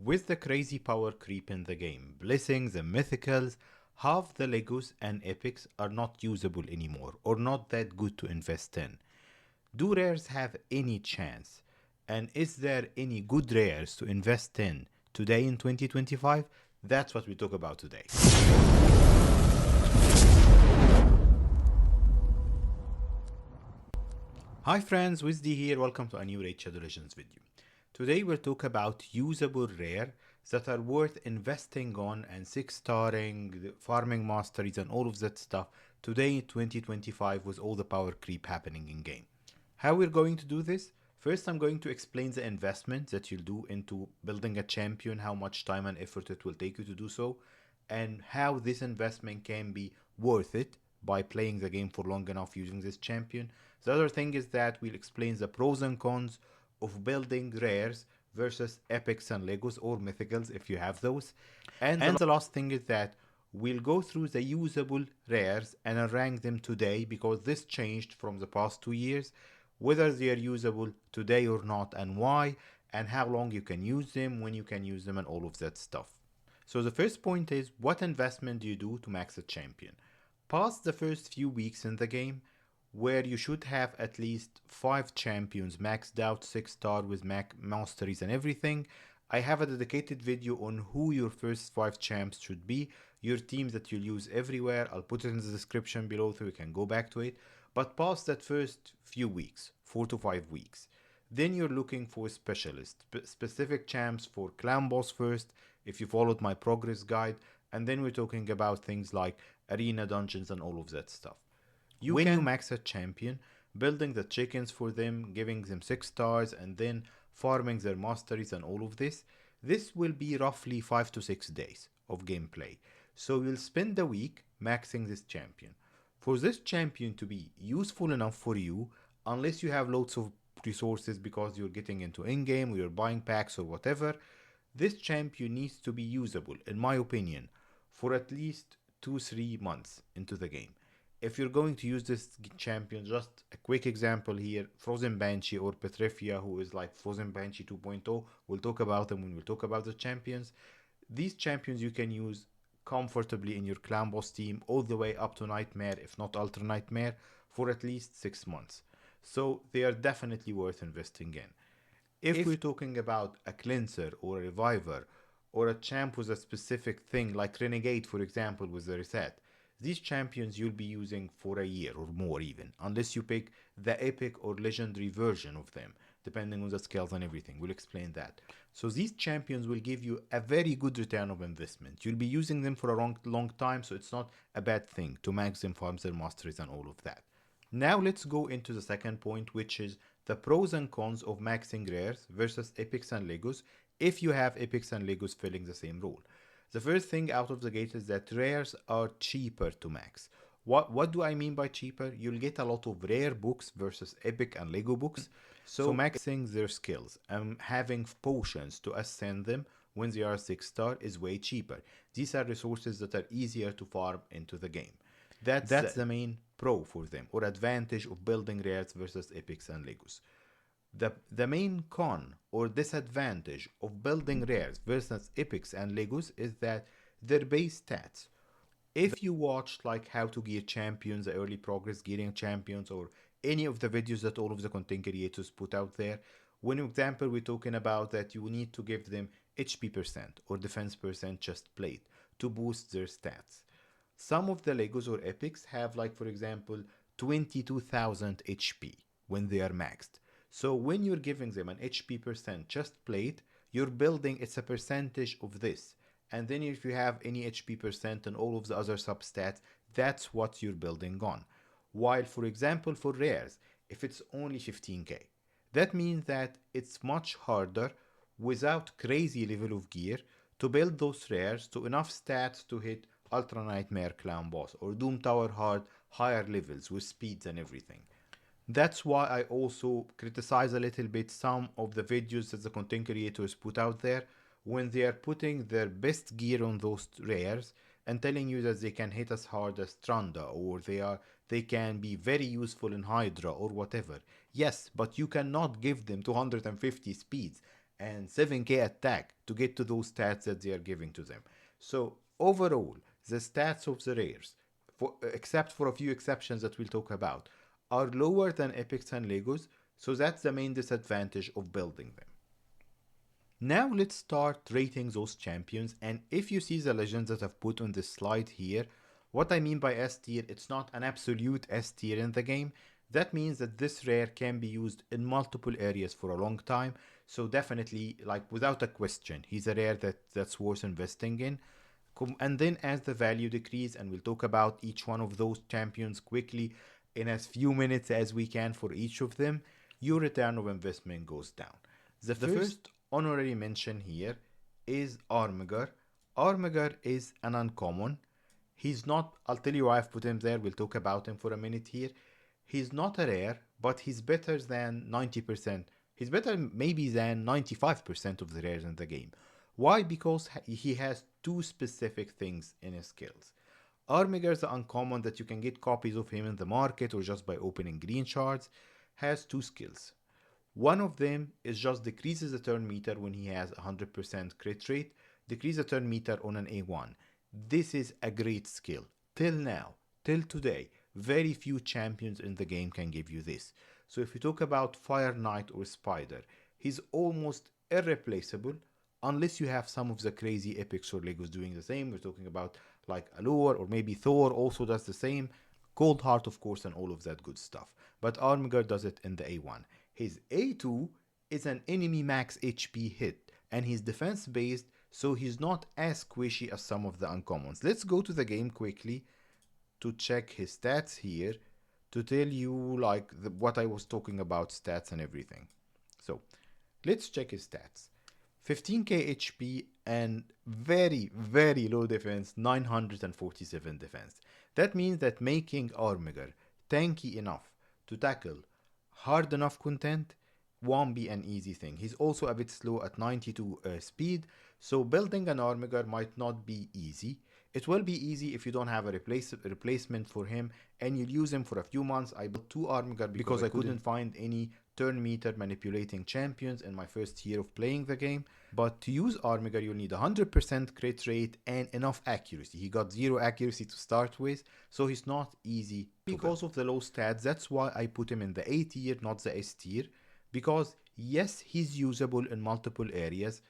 With the crazy power creep in the game, blessings and mythicals, half the Legos and epics are not usable anymore or not that good to invest in. Do rares have any chance? And is there any good rares to invest in today in 2025? That's what we talk about today. Hi friends, Wizdy here, welcome to a new Raid Shadow Legends video. Today we'll talk about usable rare that are worth investing on and 6-starring, farming masteries and all of that stuff today in 2025 with all the power creep happening in game. How we're going to do this? First I'm going to explain the investment that you'll do into building a champion, how much time and effort it will take you to do so, and how this investment can be worth it by playing the game for long enough using this champion. The other thing is that we'll explain the pros and cons of building rares versus epics and legos or mythicals if you have those. And the last thing is that we'll go through the usable rares and rank them today because this changed from the past 2 years, whether they are usable today or not and why, and how long you can use them, when you can use them and all of that stuff. So the first point is, what investment do you do to max a champion? Past the first few weeks in the game, where you should have at least 5 champions maxed out 6-star with masteries and everything, I have a dedicated video on who your first 5 champs should be, your teams that you'll use everywhere. I'll put it in the description below so you can go back to it. But past that first few weeks, 4 to 5 weeks, then you're looking for specialists, specific champs for clan boss first, if you followed my progress guide, and then we're talking about things like arena dungeons and all of that stuff. When you max a champion, building the chickens for them, giving them 6 stars, and then farming their masteries and all of this will be roughly 5 to 6 days of gameplay. So you'll spend a week maxing this champion. For this champion to be useful enough for you, unless you have loads of resources because you're getting into in-game or you're buying packs or whatever, this champion needs to be usable, in my opinion, for at least 2-3 months into the game. If you're going to use this champion, just a quick example here, Frozen Banshee or Petria, who is like Frozen Banshee 2.0, we'll talk about them when we'll talk about the champions. These champions you can use comfortably in your clan boss team all the way up to Nightmare, if not Ultra Nightmare, for at least 6 months. So they are definitely worth investing in. If we're talking about a cleanser or a reviver or a champ with a specific thing like Renegade, for example, with the reset, these champions you'll be using for a year or more even, unless you pick the epic or legendary version of them, depending on the skills and everything. We'll explain that. So these champions will give you a very good return of investment. You'll be using them for a long time, so it's not a bad thing to max them, farm their masteries and all of that. Now let's go into the second point, which is the pros and cons of maxing rares versus epics and legos if you have epics and legos filling the same role. The first thing out of the gate is that rares are cheaper to max. What do I mean by cheaper? You'll get a lot of rare books versus epic and lego books. So maxing their skills and having potions to ascend them when they are 6-star is way cheaper. These are resources that are easier to farm into the game. That's the main pro for them, or advantage of building rares versus epics and legos. The main con or disadvantage of building rares versus epics and legos is that their base stats. If you watched like how to gear champions, the early progress gearing champions, or any of the videos that all of the content creators put out there, when example we're talking about that you need to give them HP percent or defense percent chest plate to boost their stats. Some of the legos or epics have like, for example, 22,000 HP when they are maxed. So when you're giving them an HP percent chest plate, you're building, it's a percentage of this. And then if you have any HP percent and all of the other substats, that's what you're building on. While for example for rares, if it's only 15k, that means that it's much harder without crazy level of gear to build those rares to enough stats to hit Ultra Nightmare Clan Boss or Doom Tower Hard higher levels with speeds and everything. That's why I also criticize a little bit some of the videos that the content creators put out there when they are putting their best gear on those rares and telling you that they can hit as hard as Tranda or they can be very useful in Hydra or whatever. Yes, but you cannot give them 250 speeds and 7k attack to get to those stats that they are giving to them. So overall, the stats of the rares, except for a few exceptions that we'll talk about, are lower than epics and legos, so that's the main disadvantage of building them. Now let's start rating those champions, and if you see the legends that I've put on this slide here, what I mean by S tier, it's not an absolute S tier in the game. That means that this rare can be used in multiple areas for a long time, so definitely, like without a question, he's a rare that's worth investing in. And then as the value decreases, and we'll talk about each one of those champions quickly in as few minutes as we can for each of them, your return of investment goes down. The first honorary mention here is Armiger. Armiger is an uncommon. He's not, I'll tell you why I've put him there, we'll talk about him for a minute here. He's not a rare, but he's better than 90%. He's better maybe than 95% of the rares in the game. Why? Because he has two specific things in his skills. Armiger is the uncommon that you can get copies of him in the market or just by opening green shards, has two skills. One of them is just decreases the turn meter when he has 100% crit rate, decrease the turn meter on an A1. This is a great skill. Till now, till today, very few champions in the game can give you this. So if you talk about Fire Knight or Spider, he's almost irreplaceable unless you have some of the crazy epics or legos doing the same. We're talking about like Allure, or maybe Thor also does the same. Cold Heart, of course, and all of that good stuff. But Armiger does it in the A1. His A2 is an enemy max HP hit, and he's defense based, so he's not as squishy as some of the uncommons. Let's go to the game quickly to check his stats here to tell you like what I was talking about, stats and everything. So let's check his stats. 15k HP and very, very low defense, 947 defense. That means that making Armiger tanky enough to tackle hard enough content won't be an easy thing. He's also a bit slow at 92 speed, so building an Armiger might not be easy. It will be easy if you don't have a replacement for him and you'll use him for a few months. I built two Armiger because I couldn't find any turn meter manipulating champions in my first year of playing the game. But to use Armiger, you'll need 100% crit rate and enough accuracy. He got 0 accuracy to start with, so he's not easy because of the low stats. That's why I put him in the A tier, not the S tier. Because yes, he's usable in multiple areas,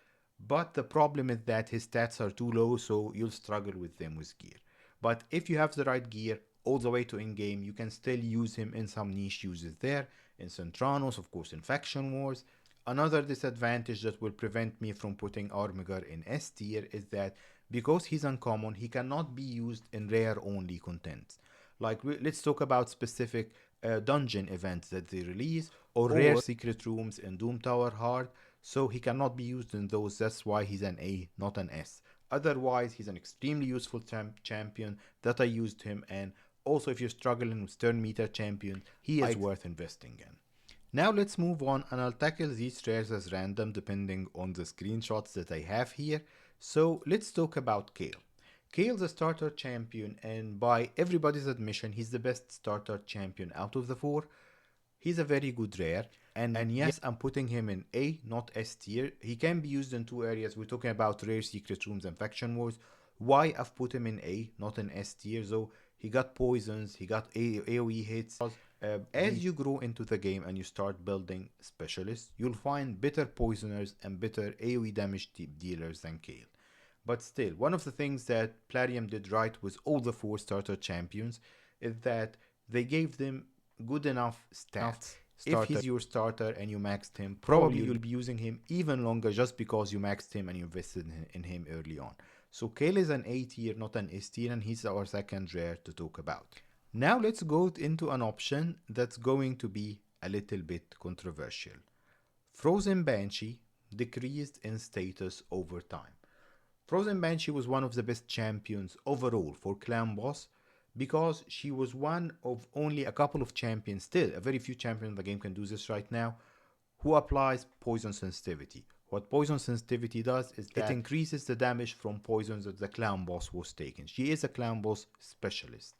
but the problem is that his stats are too low, so you'll struggle with them with gear. But if you have the right gear all the way to in-game, you can still use him in some niche uses there, in Centranos, of course in Faction Wars. Another disadvantage that will prevent me from putting Armiger in S tier is that because he's uncommon, he cannot be used in rare only content. Like let's talk about specific dungeon events that they release, or rare secret rooms in Doom Tower Hard, so he cannot be used in those. That's why he's an A, not an S. Otherwise, he's an extremely useful champion that I used him, and also if you're struggling with turn meter champion, he is worth investing in. Now let's move on, and I'll tackle these rares as random depending on the screenshots that I have here. So let's talk about Kale. Kale's a starter champion, and by everybody's admission, he's the best starter champion out of the four. He's a very good rare, and yes, I'm putting him in A, not S tier. He can be used in two areas. We're talking about rare secret rooms and faction wars. Why I've put him in A, not in S tier, though? He got poisons, he got AoE hits. As you grow into the game and you start building specialists, you'll find better poisoners and better AoE damage dealers than Kale. But still, one of the things that Plarium did right with all the four starter champions is that they gave them good enough stats. If he's your starter and you maxed him, probably you'll be using him even longer just because you maxed him and you invested in him early on. So Kale is an A tier, not an S tier, and he's our second rare to talk about. Now let's go into an option that's going to be a little bit controversial. Frozen Banshee decreased in status over time. Frozen Banshee was one of the best champions overall for Clan Boss because she was one of only a couple of champions, still a very few champions in the game can do this right now, who applies poison sensitivity. What poison sensitivity does is that it increases the damage from poisons that the Clan Boss was taking. She is a Clan Boss specialist.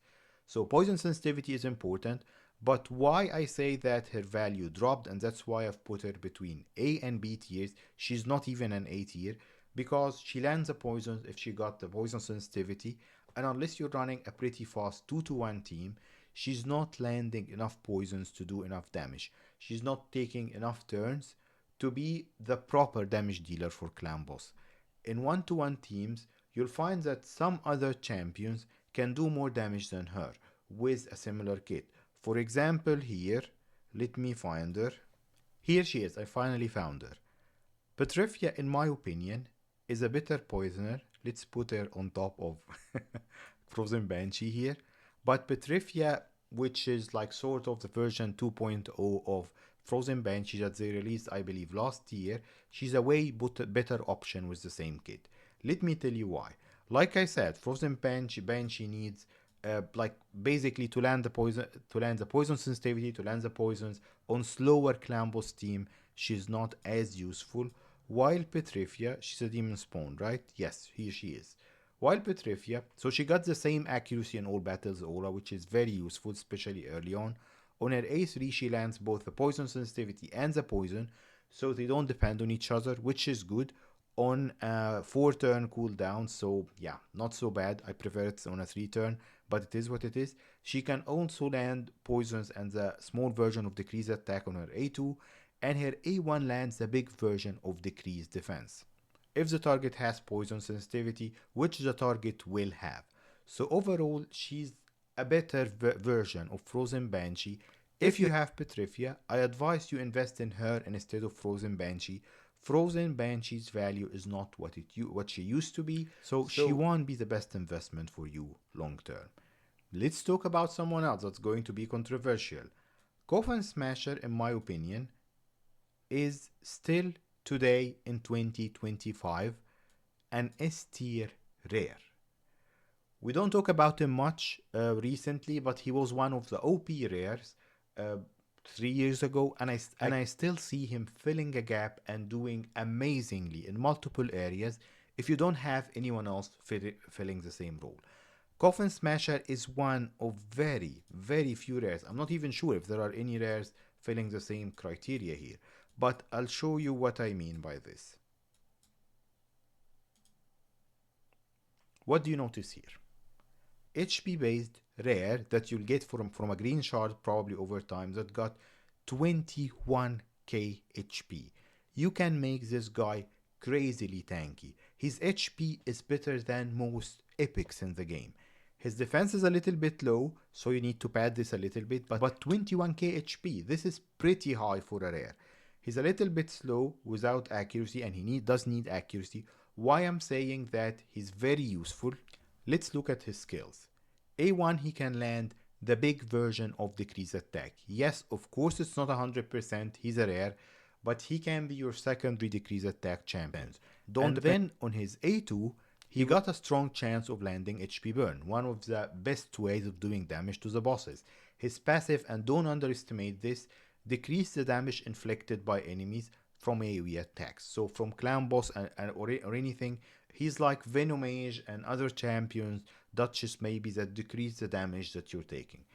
So poison sensitivity is important, but why I say that her value dropped, and that's why I've put her between A and B tiers, she's not even an A tier, because she lands the poisons if she got the poison sensitivity, and unless you're running a pretty fast 2-to-1 team, she's not landing enough poisons to do enough damage. She's not taking enough turns to be the proper damage dealer for clan boss. In 1-to-1 teams, you'll find that some other champions can do more damage than her with a similar kit. For example, here, let me find her. Here she is, I finally found her. Petria, in my opinion, is a better poisoner. Let's put her on top of Frozen Banshee here. But Petria, which is like sort of the version 2.0 of Frozen Banshee that they released, I believe, last year, she's a way better option with the same kit. Let me tell you why. Like I said, Frozen Banshee needs like basically to land the poison sensitivity, to land the poisons on slower clan boss team. She's not as useful. While Petria, she's a demon spawn, right? Yes, here she is. While Petria, so she got the same accuracy in all battles aura, which is very useful, especially early on. On her A3, she lands both the poison sensitivity and the poison, so they don't depend on each other, which is good. On a 4-turn cooldown, so yeah, not so bad. I prefer it on a 3-turn, but it is what it is. She can also land poisons and the small version of decreased attack on her A2, and her A1 lands the big version of decreased defense if the target has poison sensitivity, which the target will have. So overall, she's a better version of Frozen Banshee. If you have Petria, I advise you invest in her instead of Frozen Banshee. Frozen Banshee's value is not what she used to be, so she won't be the best investment for you long term. Let's talk about someone else that's going to be controversial. Coffin Smasher, in my opinion, is still today in 2025 an S tier rare. We don't talk about him much recently, but he was one of the OP rares 3 years ago, and I still see him filling a gap and doing amazingly in multiple areas if you don't have anyone else filling the same role. Coffin Smasher is one of very, very few rares. I'm not even sure if there are any rares filling the same criteria here, but I'll show you what I mean by this. What do you notice here? HP based rare that you'll get from a green shard probably over time that got 21k HP. You can make this guy crazily tanky. His HP is better than most epics in the game. His defense is a little bit low, so you need to pad this a little bit, but 21k HP, this is pretty high for a rare. He's a little bit slow without accuracy, and he does need accuracy. Why I'm saying that he's very useful? Let's look at his skills. A1, he can land the big version of decreased attack. Yes, of course it's not 100%, he's a rare, but he can be your secondary decreased attack champion. And then on his A2, he got a strong chance of landing HP burn, one of the best ways of doing damage to the bosses. His passive, and don't underestimate this, decrease the damage inflicted by enemies from AoE attacks. So from clan boss or anything, he's like Venomage and other champions, Duchess maybe, that decrease the damage that you're taking.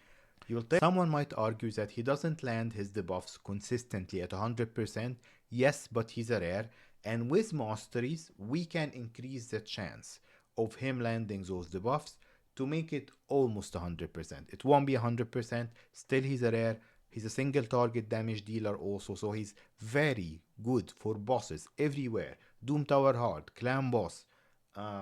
Someone might argue that he doesn't land his debuffs consistently at 100%. Yes, but he's a rare, and with masteries, we can increase the chance of him landing those debuffs to make it almost 100%. It won't be 100%, still he's a rare. He's a single target damage dealer also, so he's very good for bosses everywhere. Doom Tower Hard, Clan Boss,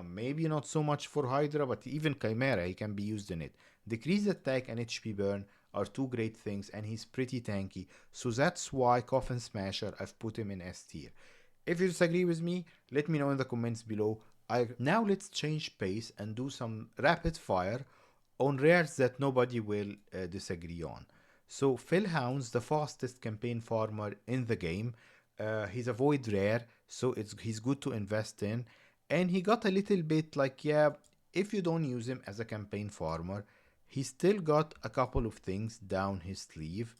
maybe not so much for Hydra, but even Chimera, he can be used in it. Decreased attack and HP burn are two great things, and he's pretty tanky, so that's why Coffin Smasher, I've put him in S tier. If you disagree with me, let me know in the comments below. Now let's change pace and do some rapid fire on rares that nobody will disagree on. So Philhound's the fastest campaign farmer in the game. He's a void rare, so he's good to invest in. And he got a little bit like, yeah, if you don't use him as a campaign farmer, he still got a couple of things down his sleeve.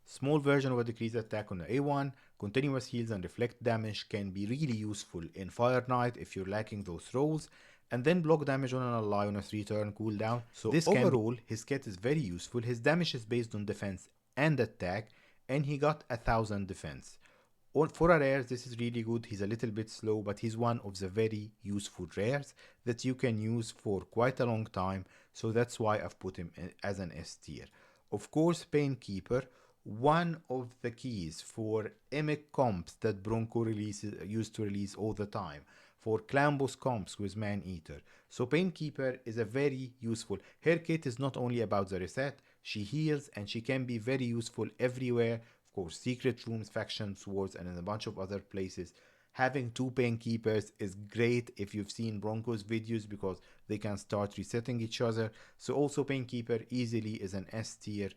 Small version of a decreased attack on the A1, continuous heals and reflect damage can be really useful in Fire Knight if you're lacking those roles, and then block damage on an ally on a 3-turn cooldown. So this overall, his kit is very useful. His damage is based on defense and attack, and he got 1000 defense. For a rare, this is really good. He's a little bit slow, but he's one of the very useful rares that you can use for quite a long time. So that's why I've put him as an S tier. Of course, Painkeeper, one of the keys for Emic comps that Bronco used to release all the time, for Clambos comps with Man-Eater. So Painkeeper is a very useful. Her kit is not only about the reset, she heals and she can be very useful everywhere. Of course, secret rooms, faction swords, and in a bunch of other places. Having two Painkeepers is great if you've seen Bronco's videos because they can start resetting each other. So also Painkeeper easily is an S tier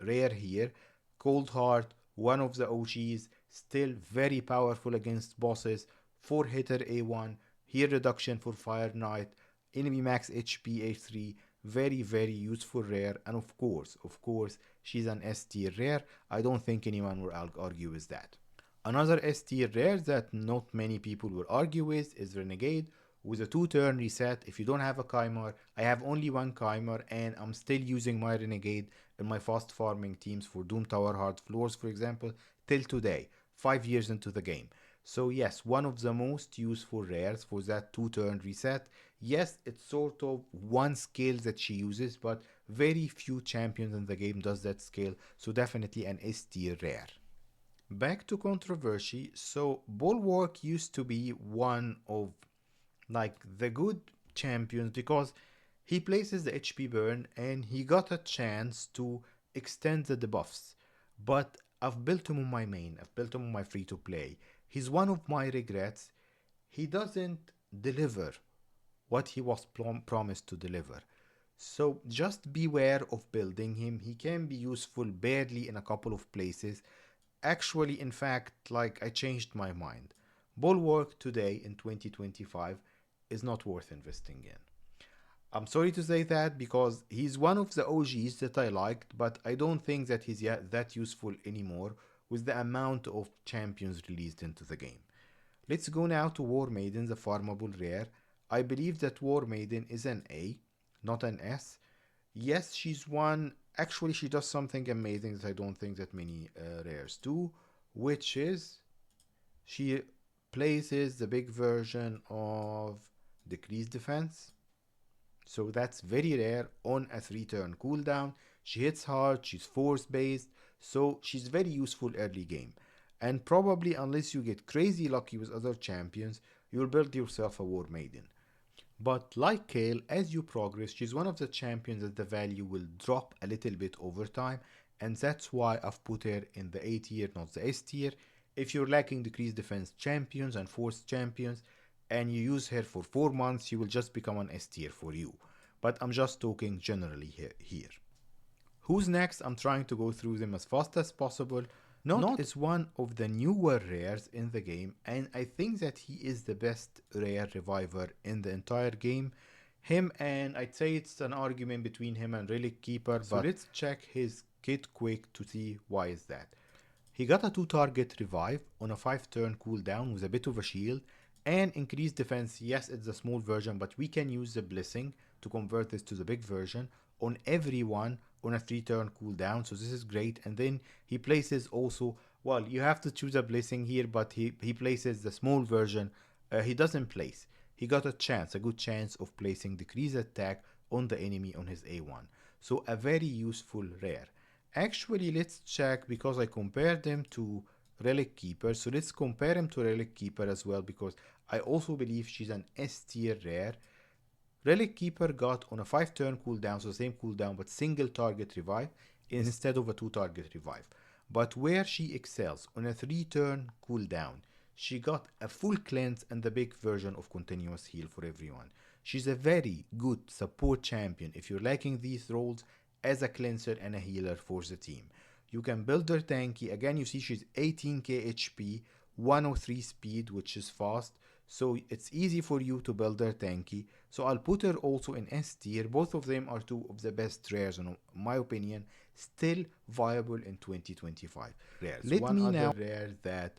rare here. Cold Heart, one of the OGs, still very powerful against bosses. 4-hitter A1, heal reduction for Fire Knight, enemy max HP A3, very useful rare. And of course, she's an S tier rare. I don't think anyone will argue with that. Another S tier rare that not many people will argue with is Renegade with a 2-turn reset. If you don't have a Chimer, I have only one Chimer and I'm still using my Renegade in my fast farming teams for Doom Tower Hard Floors, for example, till today, 5 years into the game. So yes, one of the most useful rares for that 2-turn reset. Yes, it's sort of one skill that she uses, but very few champions in the game does that skill, so definitely an S tier rare. Back to controversy. So Bulwark used to be one of like the good champions because he places the HP burn and he got a chance to extend the debuffs. But I've built him on my main, I've built him on my free to play. He's one of my regrets. He doesn't deliver what he was promised to deliver. So just beware of building him. He can be useful barely in a couple of places. Actually, in fact, like I changed my mind. Bulwark today in 2025 is not worth investing in. I'm sorry to say that because he's one of the OGs that I liked, but I don't think that he's yet that useful anymore with the amount of champions released into the game. Let's go now to War Maiden, the farmable rare. I believe that War Maiden is an A, not an S. Yes, she's one. Actually, she does something amazing that I don't think that many rares do, which is she places the big version of Decreased Defense. So that's very rare on a 3-turn cooldown. She hits hard, she's force based, so she's very useful early game. And probably unless you get crazy lucky with other champions, you'll build yourself a War Maiden. But like Kale, as you progress, she's one of the champions that the value will drop a little bit over time, and that's why I've put her in the A tier, not the S tier. If you're lacking decreased defense champions and force champions, and you use her for 4 months, she will just become an S tier for you. But I'm just talking generally here. Who's next? I'm trying to go through them as fast as possible. Not is one of the newer rares in the game, and I think that he is the best rare reviver in the entire game. Him and I'd say it's an argument between him and Relic Keeper, so let's check his kit quick to see why is that. He got a 2-target revive on a 5-turn cooldown with a bit of a shield and increased defense. Yes, it's a small version, but we can use the blessing to convert this to the big version on everyone on a 3-turn cooldown, so this is great. And then he places also, well, you have to choose a blessing here, but he places the small version. He doesn't place. He got a good chance of placing decreased attack on the enemy on his A1. So a very useful rare. Actually, let's check because I compared them to Relic Keeper. So let's compare him to Relic Keeper as well because I also believe she's an S tier rare. Relic Keeper got on a 5-turn cooldown, so same cooldown, but single target revive instead of a 2-target revive. But where she excels, on a 3-turn cooldown, she got a full cleanse and the big version of continuous heal for everyone. She's a very good support champion if you're lacking these roles as a cleanser and a healer for the team. You can build her tanky. Again, you see she's 18k HP, 103 speed, which is fast. So it's easy for you to build her tanky. So I'll put her also in S tier. Both of them are two of the best rares, in my opinion, still viable in 2025. Rares. One other rare that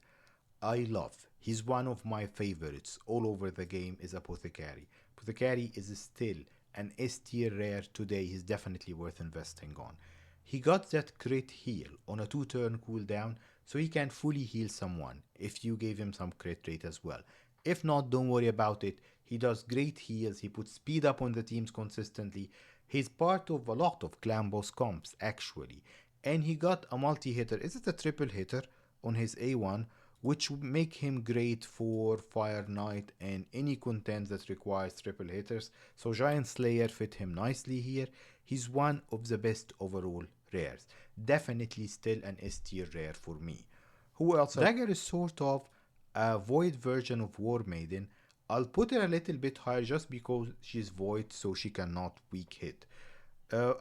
I love, he's one of my favorites all over the game, is Apothecary. Apothecary is still an S tier rare today. He's definitely worth investing on. He got that crit heal on a 2-turn cooldown, so he can fully heal someone if you gave him some crit rate as well. If not, don't worry about it. He does great heals, he puts speed up on the teams consistently. He's part of a lot of clan boss comps actually. And he got a multi-hitter, is it a triple hitter on his A1, which would make him great for Fire Knight and any content that requires triple hitters. So Giant Slayer fit him nicely here. He's one of the best overall rares. Definitely still an S tier rare for me. Who else? Dagger is sort of a void version of War Maiden. I'll put her a little bit higher just because she's void, so she cannot weak hit.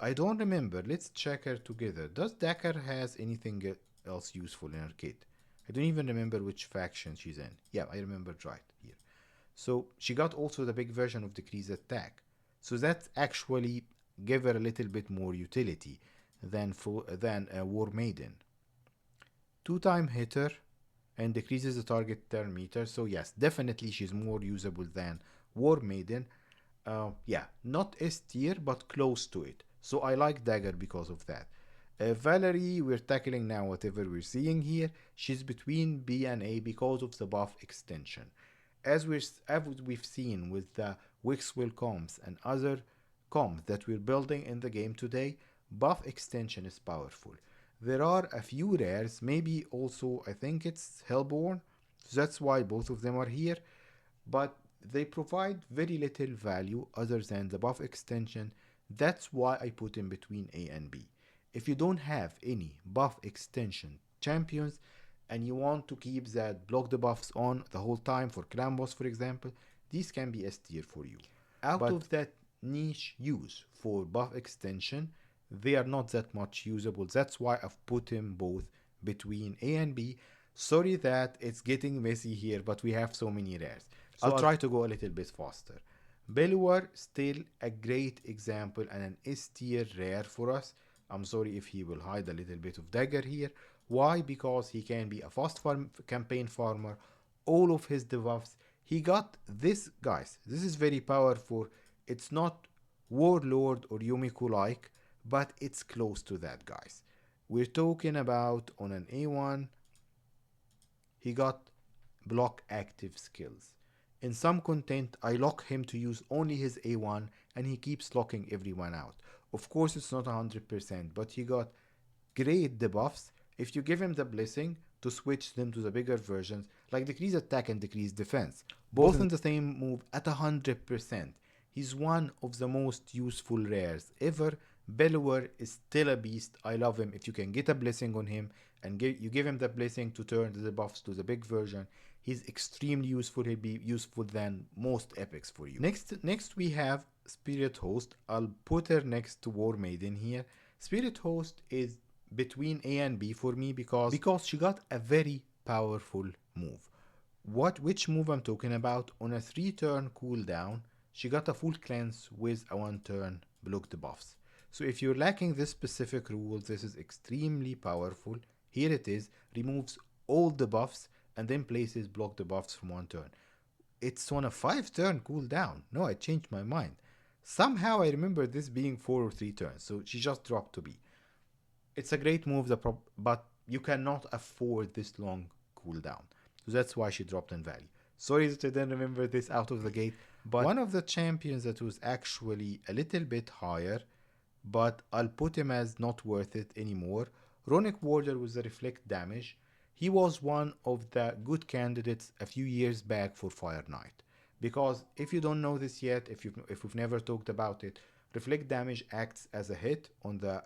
I don't remember. Let's check her together. Does Dagger has anything else useful in her kit? I don't even remember which faction she's in. Yeah, I remembered right here. So she got also the big version of decrease attack. So that actually gave her a little bit more utility than War Maiden. 2-time hitter and decreases the target turn meter. So yes, definitely she's more usable than War Maiden. Yeah, not S tier, but close to it. So I like Dagger because of that. Valerie, we're tackling now whatever we're seeing here. She's between B and A because of the buff extension. As we've seen with the Wixwell comps and other comps that we're building in the game today, buff extension is powerful. There are a few rares, maybe also I think it's Hellborn, so that's why both of them are here, but they provide very little value other than the buff extension. That's why I put in between A and B. If you don't have any buff extension champions and you want to keep that block the buffs on the whole time for clan boss, for example, these can be S tier for you. Out of that niche use for buff extension, they are not that much usable. That's why I've put them both between A and B. Sorry that it's getting messy here, but we have so many rares. So I'll try to go a little bit faster. Belluar, still a great example and an S tier rare for us. I'm sorry if he will hide a little bit of Dagger here. Why? Because he can be a fast campaign farmer. All of his debuffs. He got this, guys. This is very powerful. It's not Warlord or Yumiko like, but it's close to that, guys. We're talking about on an A1, he got block active skills. In some content, I lock him to use only his A1 and he keeps locking everyone out. Of course, it's not 100%, but he got great debuffs if you give him the blessing to switch them to the bigger versions, like decrease attack and decrease defense, both in the same move at 100%. He's one of the most useful rares ever. Belluar is still a beast. I love him. If you can get a blessing on him and you give him the blessing to turn the buffs to the big version, he's extremely useful. He'll be useful than most epics for you. Next we have Spirit Host. I'll put her next to War Maiden here. Spirit Host is between A and B for me because she got a very powerful move. Which move I'm talking about? On a 3-turn cooldown, she got a full cleanse with a 1-turn block debuffs. So if you're lacking this specific rule, this is extremely powerful. Here it is, removes all the buffs and then places block debuffs from 1 turn. It's on a 5-turn cooldown. No, I changed my mind. Somehow I remember this being 4 or 3 turns, so she just dropped to B. It's a great move, but you cannot afford this long cooldown. So that's why she dropped in value. Sorry that I didn't remember this out of the gate, but one of the champions that was actually a little bit higher, but I'll put him as not worth it anymore. Runic Warrior with the reflect damage. He was one of the good candidates a few years back for Fire Knight. Because if you don't know this yet, if we've never talked about it, reflect damage acts as a hit on the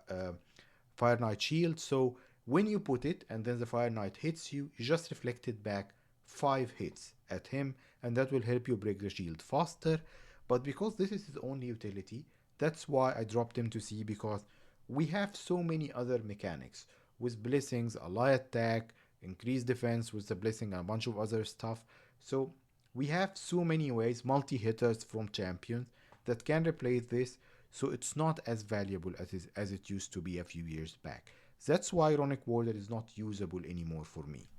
Fire Knight shield. So when you put it and then the Fire Knight hits you, you just reflect it back 5 hits at him, and that will help you break the shield faster. But because this is his only utility, that's why I dropped him to C, because we have so many other mechanics with blessings, ally attack, increased defense with the blessing, and a bunch of other stuff. So we have so many ways, multi-hitters from champions that can replace this, so it's not as valuable as it used to be a few years back. That's why Runic Warrior is not usable anymore for me.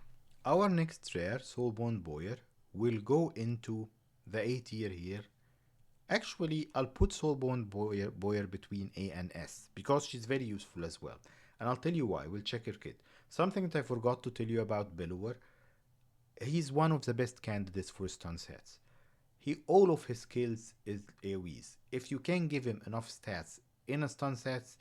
Our next rare, Soulbound Boyar, will go into the A tier here. Actually, I'll put Soulbound Boyar between A and S, because she's very useful as well. And I'll tell you why, we'll check her kit. Something that I forgot to tell you about Bellower, he's one of the best candidates for stun sets. All of his skills is AoEs. If you can give him enough stats in a stun sets,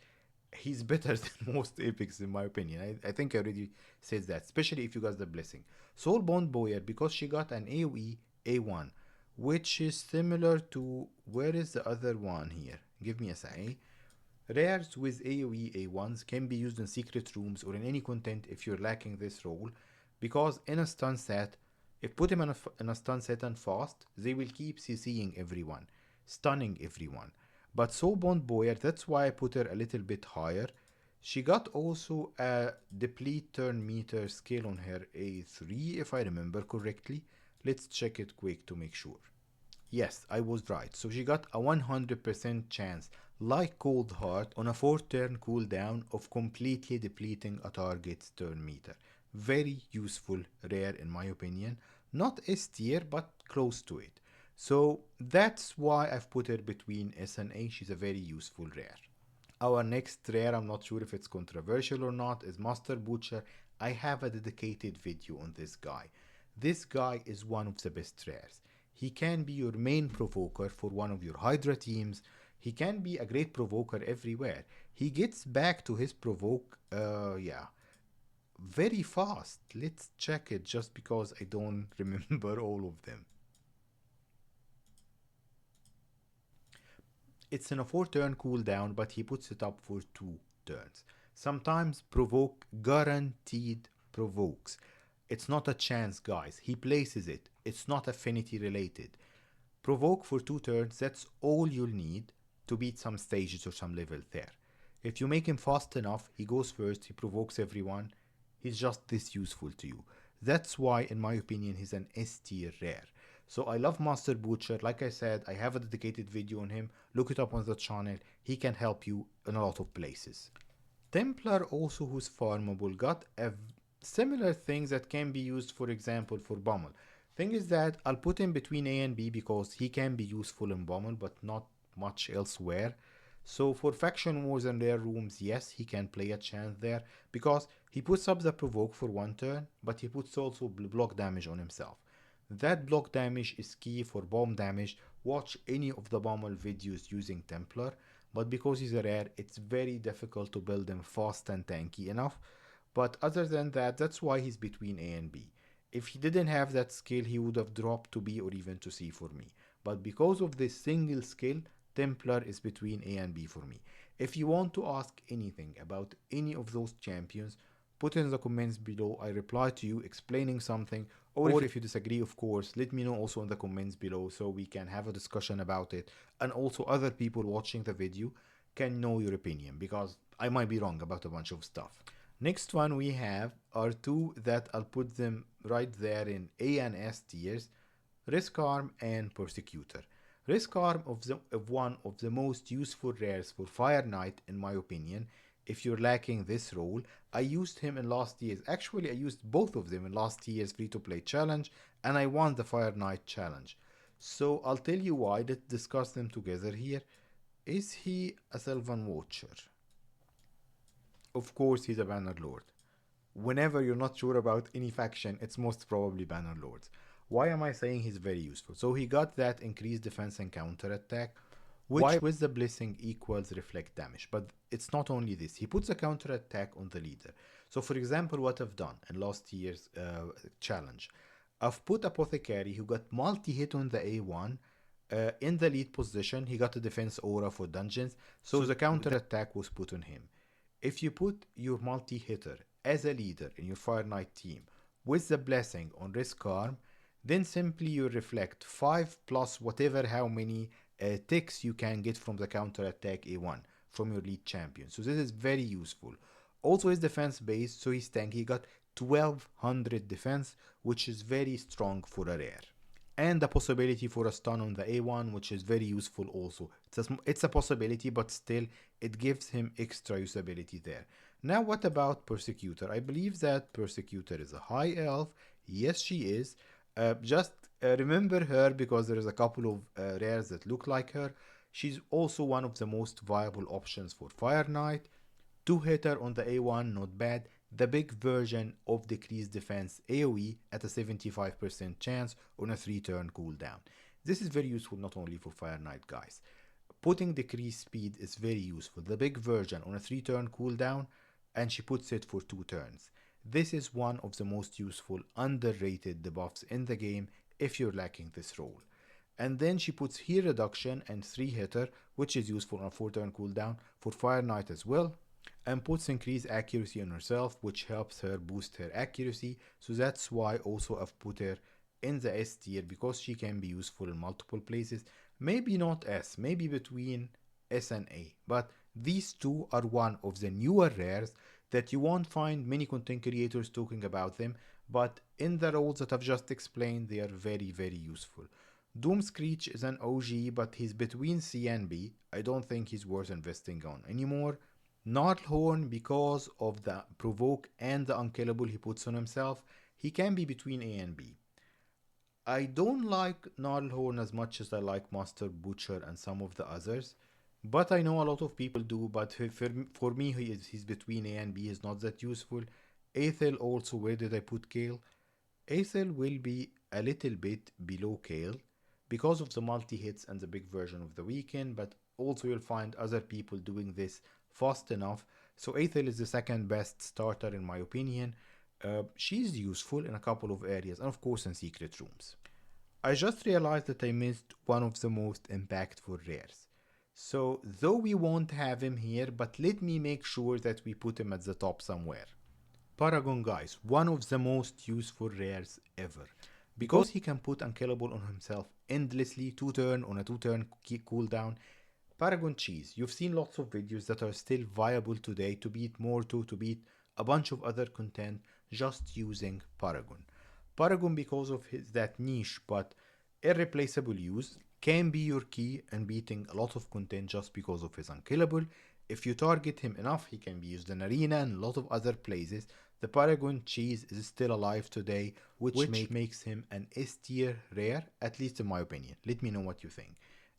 he's better than most epics in my opinion. I think I already said that, especially if you got the blessing. Soulbound Boyer, because she got an AoE A1, which is similar to, where is the other one here? Give me a second. Rares with AoE A1s can be used in secret rooms or in any content if you're lacking this role, because in a stun set, if put him in a stun set and fast, they will keep CCing everyone, stunning everyone. But Soulbound Boyer, that's why I put her a little bit higher. She got also a deplete turn meter skill on her A3 if I remember correctly. Let's check it quick to make sure. Yes, I was right. So she got a 100% chance, like Cold Heart, on a 4-turn cooldown of completely depleting a target's turn meter. Very useful rare in my opinion. Not S tier, but close to it. So that's why I've put her between S and A. She's a very useful rare. Our next rare, I'm not sure if it's controversial or not, is Master Butcher. I have a dedicated video on this guy. This guy is one of the best rares. He can be your main provoker for one of your Hydra teams. He can be a great provoker everywhere. He gets back to his provoke, very fast. Let's check it just because I don't remember all of them. It's in a 4-turn cooldown, but he puts it up for 2 turns. Sometimes provoke guaranteed provokes. It's not a chance, guys. He places it. It's not affinity related. Provoke for 2 turns, that's all you'll need to beat some stages or some level there. If you make him fast enough, he goes first, he provokes everyone. He's just this useful to you. That's why, in my opinion, he's an S tier rare. So I love Master Butcher. Like I said, I have a dedicated video on him. Look it up on the channel. He can help you in a lot of places. Templar, also who's farmable, got a similar things that can be used, for example, for Bummel. Thing is that I'll put him between A and B because he can be useful in Bummel, but not much elsewhere. So for faction wars and rare rooms, yes, he can play a chance there because he puts up the provoke for 1 turn, but he puts also block damage on himself. That block damage is key for bomb damage. Watch any of the Bummel videos using Templar, but because he's a rare, it's very difficult to build him fast and tanky enough. But other than that, that's why he's between A and B. If he didn't have that skill, he would have dropped to B or even to C for me. But because of this single skill, Templar is between A and B for me. If you want to ask anything about any of those champions, put it in the comments below. I reply to you explaining something. Or if you disagree, of course, let me know also in the comments below so we can have a discussion about it. And also other people watching the video can know your opinion because I might be wrong about a bunch of stuff. Next one we have are 2 that I'll put them right there in A and S tiers, Risk Arm and Persecutor. Risk Arm of one of the most useful rares for Fire Knight in my opinion. If you're lacking this role, I used him in last year's, actually I used both of them in last year's free-to-play challenge and I won the Fire Knight challenge. So I'll tell you why, let's discuss them together here. Is he a Sylvan Watcher? Of course he's a Banner Lord. Whenever you're not sure about any faction, it's most probably Banner Lords. Why am I saying he's very useful? So he got that increased defense and counter attack, which with the blessing equals reflect damage. But it's not only this, he puts a counter attack on the leader. So for example, what I've done in last year's challenge, I've put Apothecary who got multi-hit on the A1 in the lead position. He got a defense aura for dungeons, so the counter attack was put on him. If you put your multi-hitter as a leader in your Fire Knight team with the blessing on Risk Arm, then simply you reflect 5 plus whatever how many ticks you can get from the counter attack A1 from your lead champion. So this is very useful. Also his defense base, so he's tanky. He got 1200 defense, which is very strong for a rare. And the possibility for a stun on the A1, which is very useful also. It's a possibility, but still it gives him extra usability there. Now what about Persecutor? I believe that Persecutor is a high elf. Yes, she is. Just remember her because there is a couple of rares that look like her. She's also one of the most viable options for Fire Knight. 2-hitter on the A1, not bad. the big version of decreased defense AoE at a 75% chance on a 3-turn cooldown. This is very useful not only for Fire Knight guys. Putting decreased speed is very useful. The big version on a 3-turn cooldown, and she puts it for 2 turns. This is one of the most useful underrated debuffs in the game if you're lacking this role. And then she puts heal reduction and 3-hitter, which is useful on a 4-turn cooldown for Fire Knight as well, and puts increased accuracy on herself, which helps her boost her accuracy. So that's why also I've put her in the S tier, because she can be useful in multiple places. Maybe not S, maybe between S and A, but these two are one of the newer rares that you won't find many content creators talking about them, but in the roles that I've just explained, they are very, very useful. Doomscreech is an OG, but he's between C and B. I don't think he's worth investing on anymore. Gnarlhorn, because of the provoke and the unkillable he puts on himself, he can be between A and B. I don't like Gnarlhorn as much as I like Master Butcher and some of the others, but I know a lot of people do. But for me, he's between A and B. He's not that useful. Aethel also, where did I put Kale? Aethel will be a little bit below Kale because of the multi-hits and the big version of the weekend, but also you'll find other people doing this fast enough. So Aethel is the second best starter in my opinion. She's useful in a couple of areas, and of course in secret rooms. I just realized that I missed one of the most impactful rares. So though we won't have him here, but let me make sure that we put him at the top somewhere. Paragon guys, one of the most useful rares ever. Because he can put unkillable on himself endlessly, 2-turn on a 2-turn cooldown. Paragon cheese. You've seen lots of videos that are still viable today to beat Morto, to beat a bunch of other content just using Paragon. Paragon, because of that niche but irreplaceable use, can be your key in beating a lot of content just because of his unkillable. If you target him enough, he can be used in arena and a lot of other places. The Paragon cheese is still alive today, which makes him an S tier rare, at least in my opinion. Let me know what you think.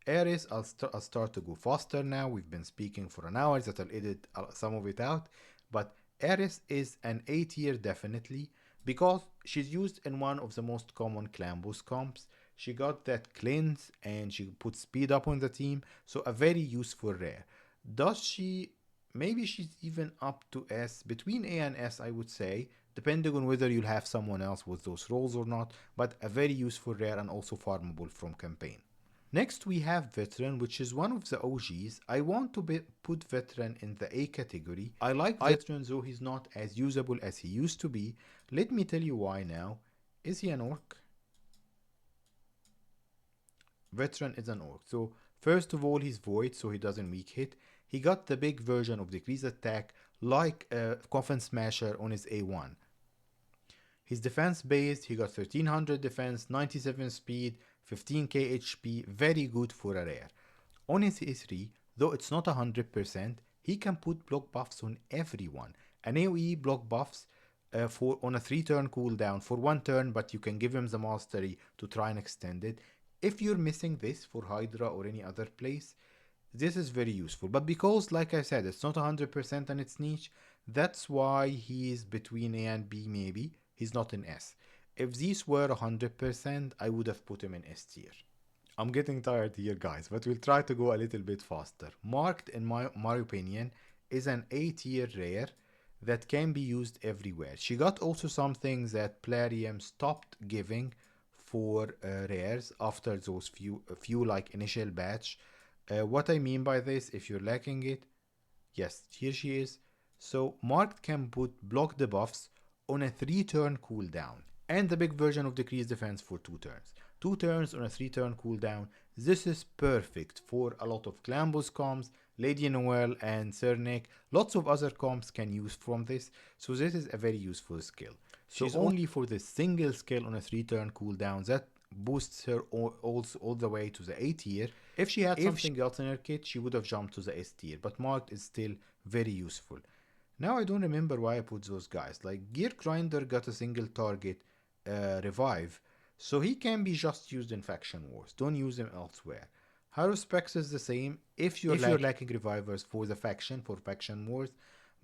Ares, I'll start to go faster now. We've been speaking for an hour, that I'll edit some of it out. But Ares is an A tier definitely, because she's used in one of the most common clan boss comps. She got that cleanse and she puts speed up on the team, so a very useful rare. Does she... Maybe she's even up to S, between A and S I would say, depending on whether you'll have someone else with those roles or not, but a very useful rare and also farmable from campaign. Next we have Veteran, which is one of the OGs. I want to put Veteran in the A category. I like Veteran, though he's not as usable as he used to be. Let me tell you why now. Is he an orc? Veteran is an orc. So first of all, he's void, so he doesn't weak hit. He got the big version of decreased attack like Coffin Smasher on his A1. His defense based, he got 1300 defense, 97 speed, 15k HP, very good for a rare. On his A3, though it's not 100%, he can put block buffs on everyone. An AoE block buffs on a 3-turn cooldown for 1 turn, but you can give him the mastery to try and extend it. If you're missing this for Hydra or any other place, this is very useful. But because, like I said, it's not 100% on its niche, that's why he's between A and B maybe. He's not in S. If these were 100%, I would have put him in S tier. I'm getting tired here, guys, but we'll try to go a little bit faster. Marked, in my opinion, is an A tier rare that can be used everywhere. She got also some things that Plarium stopped giving for rares after those few like initial batch. What I mean by this, if you're lacking it, yes, here she is. So Marked can put block debuffs on a 3-turn cooldown and the big version of decreased defense for 2 turns. 2 turns on a 3-turn cooldown. This is perfect for a lot of clan boss comps, Lady Noel and Cernic. Lots of other comps can use from this, so this is a very useful skill. So she's only for the single skill on a 3-turn cooldown that boosts her all the way to the A tier. If she had something else in her kit, she would have jumped to the S tier, but Marked is still very useful. Now I don't remember why I put those guys. Like Gear Grinder got a single target revive, so he can be just used in Faction Wars. Don't use him elsewhere. Haruspex is the same if you're lacking revivers for Faction Wars,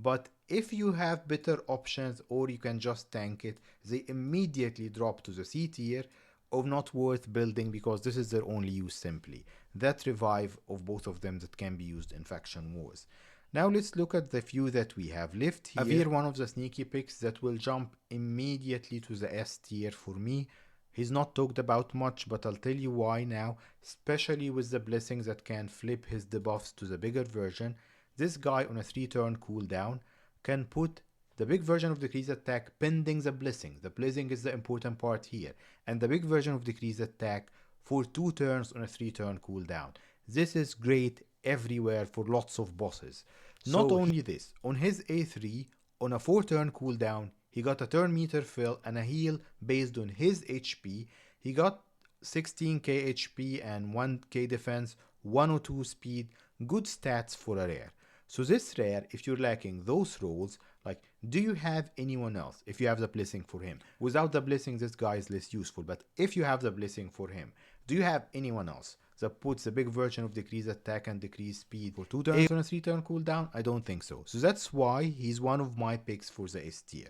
But if you have better options or you can just tank it, they immediately drop to the C tier of not worth building because this is their only use simply. That revive of both of them that can be used in faction wars. Now let's look at the few that we have left here. Avir, one of the sneaky picks that will jump immediately to the S tier for me. He's not talked about much, but I'll tell you why now, especially with the blessings that can flip his debuffs to the bigger version. This guy on a 3-turn cooldown can put the big version of decrease attack pending the blessing. The blessing is the important part here. And the big version of decrease attack for 2 turns on a 3-turn cooldown. This is great everywhere for lots of bosses. Not only this, on his A3, on a 4-turn cooldown, he got a turn meter fill and a heal based on his HP. He got 16k HP and 1k defense, 102 speed, good stats for a rare. So this rare, if you're lacking those roles, like, do you have anyone else if you have the blessing for him? Without the blessing, this guy is less useful, but if you have the blessing for him, do you have anyone else that puts a big version of decrease attack and decrease speed for 2 turns on a 3-turn cooldown? I don't think so. So that's why he's one of my picks for the S tier.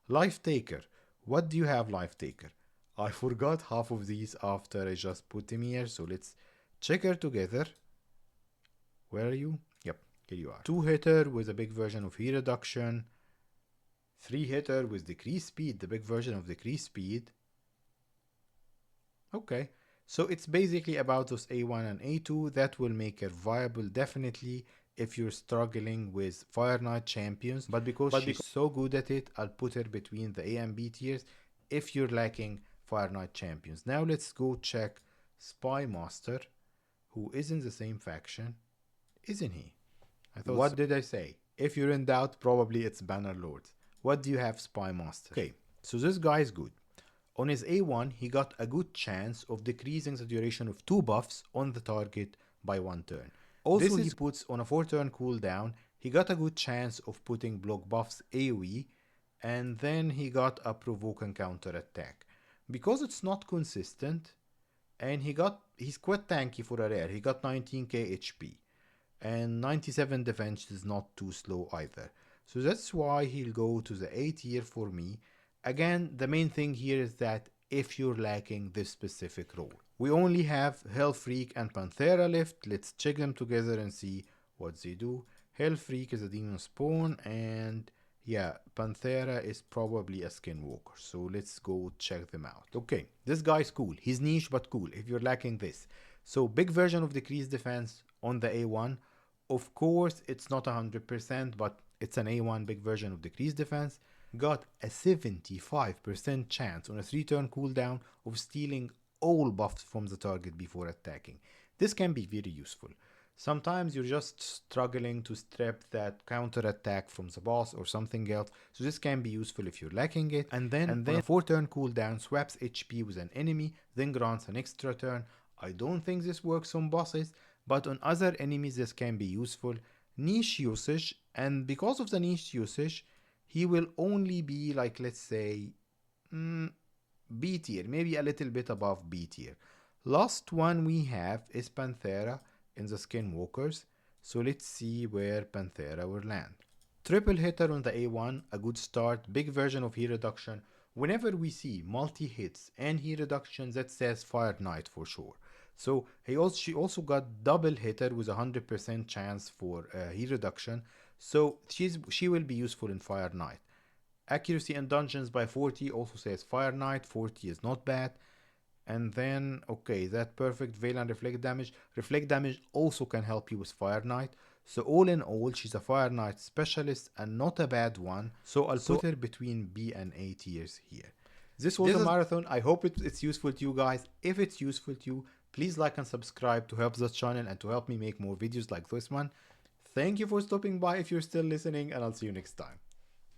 Life Taker. What do you have, Life Taker? I forgot half of these after I just put them here, so let's check her together. Where are you? Yep, here you are. 2-hitter with a big version of heat reduction. 3-hitter with decreased speed, the big version of decreased speed. Okay, so it's basically about those A1 and A2 that will make her viable definitely if you're struggling with Fire Knight champions. But because she's so good at it, I'll put her between the A and B tiers if you're lacking Fire Knight champions. Now let's go check Spy Master, who is in the same faction. Isn't he? I thought what did I say? If you're in doubt, probably it's Bannerlord. What do you have, Spy Master? Okay, so this guy is good. On his A1, he got a good chance of decreasing the duration of 2 buffs on the target by 1 turn. Also, he puts on a 4-turn cooldown, he got a good chance of putting block buffs AoE, and then he got a provoke and counter attack. Because it's not consistent, and he's quite tanky for a rare, he got 19k HP, and 97 defense is not too slow either. So that's why he'll go to the A tier for me. Again, the main thing here is that if you're lacking this specific role. We only have Hell Freak and Panthera left. Let's check them together and see what they do. Hell Freak is a demon spawn, and yeah, Panthera is probably a skinwalker. So let's go check them out. Okay, this guy's cool. He's niche but cool if you're lacking this. So big version of decreased defense on the A1. Of course, it's not 100%, but it's an A1 big version of decreased defense. Got a 75% chance on a 3-turn cooldown of stealing all buffs from the target before attacking. This can be very useful. Sometimes you're just struggling to strip that counter attack from the boss or something else, so this can be useful if you're lacking it. And then on a 4-turn cooldown, swaps HP with an enemy, then grants an extra turn. I don't think this works on bosses, but on other enemies this can be useful. Niche usage, and because of the niche usage, he will only be like, let's say, B tier, maybe a little bit above B tier. Last one we have is Panthera in the Skinwalkers. So let's see where Panthera will land. Triple hitter on the A1, a good start, big version of heat reduction. Whenever we see multi-hits and heat reduction, that says Fire Knight for sure. So she also got double hitter with 100% chance for heat reduction. So she will be useful in Fire Knight. Accuracy in dungeons by 40 also says Fire Knight. 40 is not bad. And then, okay, that perfect veil and reflect damage. Reflect damage also can help you with Fire Knight. So all in all, she's a Fire Knight specialist and not a bad one. So I'll put her between B and A tiers here. This was a marathon. I hope it's useful to you guys. If it's useful to you, please like and subscribe to help the channel and to help me make more videos like this one. Thank you for stopping by if you're still listening, and I'll see you next time.